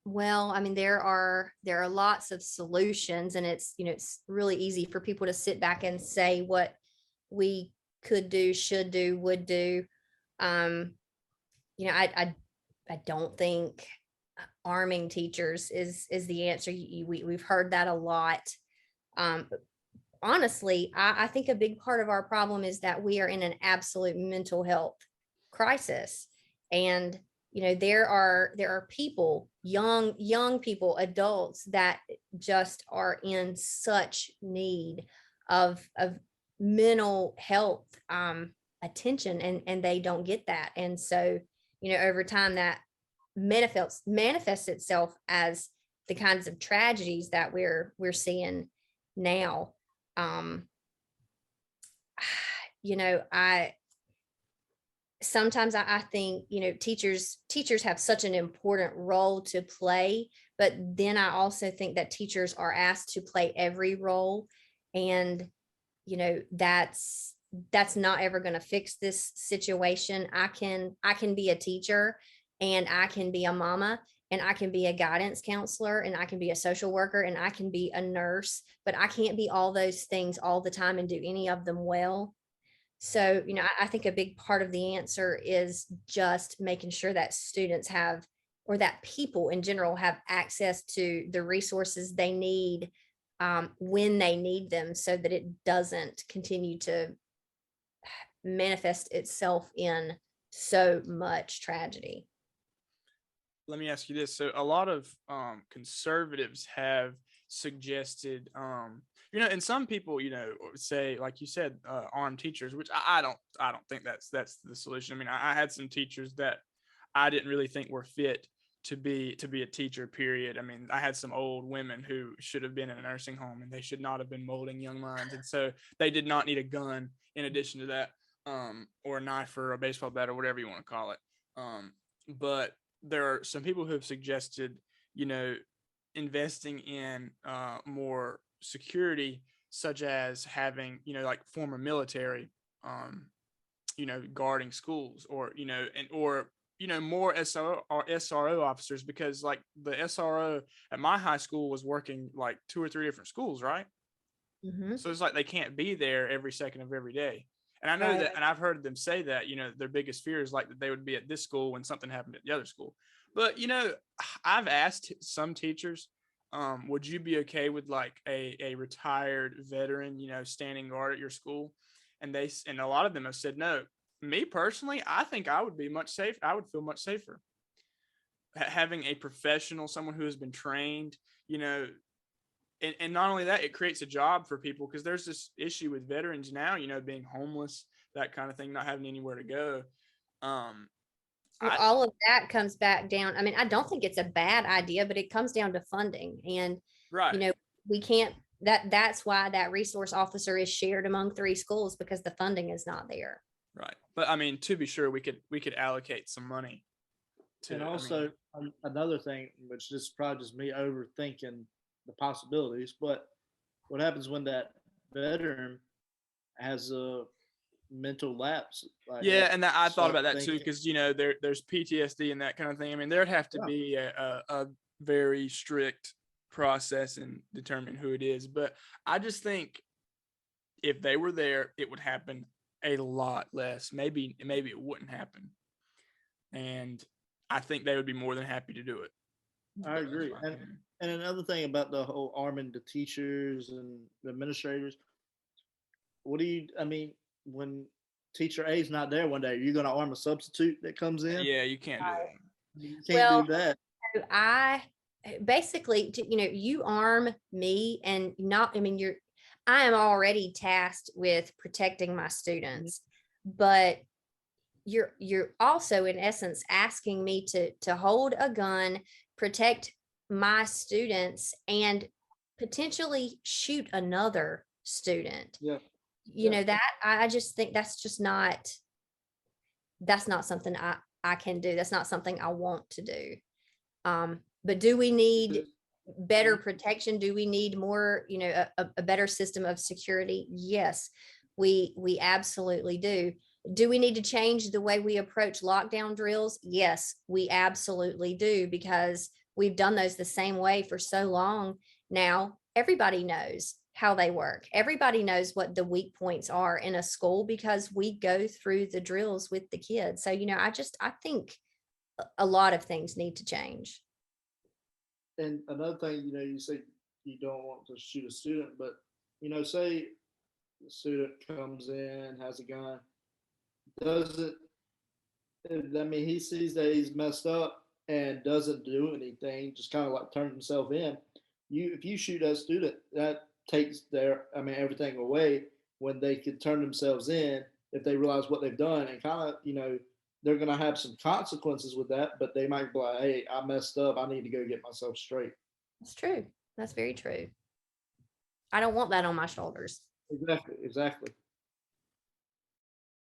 Well, I mean, there are lots of solutions, and it's really easy for people to sit back and say what we could do, should do, would do. Um, I don't think arming teachers is the answer. We've heard that a lot. But honestly, I think a big part of our problem is that we are in an absolute mental health crisis. And there are people, young people, adults that just are in such need of mental health attention, and they don't get that. And so over time that manifests itself as the kinds of tragedies that we're seeing now. um I sometimes I think teachers have such an important role to play, but then I also think that teachers are asked to play every role. And that's not ever going to fix this situation. I can be a teacher, and I can be a mama, and I can be a guidance counselor, and I can be a social worker, and I can be a nurse, but I can't be all those things all the time and do any of them well. So, I think a big part of the answer is just making sure that students have, or that people in general have access to the resources they need, when they need them, so that it doesn't continue to manifest itself in so much tragedy. Let me ask you this. So a lot of conservatives have suggested, and some people, say, like you said, armed teachers, which I don't think that's the solution. I mean, I had some teachers that I didn't really think were fit to be a teacher, period. I mean, I had some old women who should have been in a nursing home, and they should not have been molding young minds. And so they did not need a gun in addition to that, or a knife or a baseball bat or whatever you want to call it. But there are some people who have suggested, you know, investing in more security, such as having, like former military, um, guarding schools, or, more SRO officers, because like the SRO at my high school was working like two or three different schools, right? Hmm. So it's like they can't be there every second of every day. And I know Right. that, and I've heard them say that, their biggest fear is like that they would be at this school when something happened at the other school. But, I've asked some teachers, would you be okay with like a retired veteran, standing guard at your school? And a lot of them have said no. Me personally, I think I would be much safe. I would feel much safer having a professional, someone who has been trained, you know, and not only that, it creates a job for people, because there's this issue with veterans now, being homeless, that kind of thing, not having anywhere to go. Um, Well, I all of that comes back down. I mean, I don't think it's a bad idea, but it comes down to funding. And, you right, know, we can't, that's why that resource officer is shared among three schools, because the funding is not there. right. But I mean, to be sure, we could allocate some money And to. I mean, also another thing, which this is probably just me overthinking the possibilities, but what happens when that veteran has a mental lapse, like yeah, and that, I thought start about that too, thinking, because there's PTSD and that kind of thing. I mean, there'd have to yeah, be a very strict process in determining who it is. But I just think if they were there, it would happen a lot less. Maybe it wouldn't happen, and I think they would be more than happy to do it. I But that's agree. my And opinion. another thing about the whole arming the teachers and the administrators, what do you? I mean, when teacher A is not there one day, you're going to arm a substitute that comes in. Yeah, you can't do that. You can't do Well, that. so I basically, you arm me, and not, I mean, I am already tasked with protecting my Mhm. students, but you're also in essence asking me to hold a gun, protect my students, and potentially shoot another student. Yeah, You yeah. know that I just think that's not something I can do. That's not something I want to do. But do we need Because better mhm. protection? Do we need more, a better system of security? Yes, we absolutely do. Do we need to change the way we approach lockdown drills? Yes, we absolutely do, because we've done those the same way for so long. Now everybody knows how they work. Everybody knows what the weak points are in a school because we go through the drills with the kids. So, I think a lot of things need to change. And another thing, you say you don't want to shoot a student, but say the student comes in, has a gun, doesn't. I mean, he sees that he's messed up and doesn't do anything, just kind of like turns himself in. If you shoot that student, that takes everything away when they could turn themselves in if they realize what they've done, and kind of, they're going to have some consequences with that, but they might be like, hey, I messed up. I need to go get myself straight. That's true. That's very true. I don't want that on my shoulders. Exactly.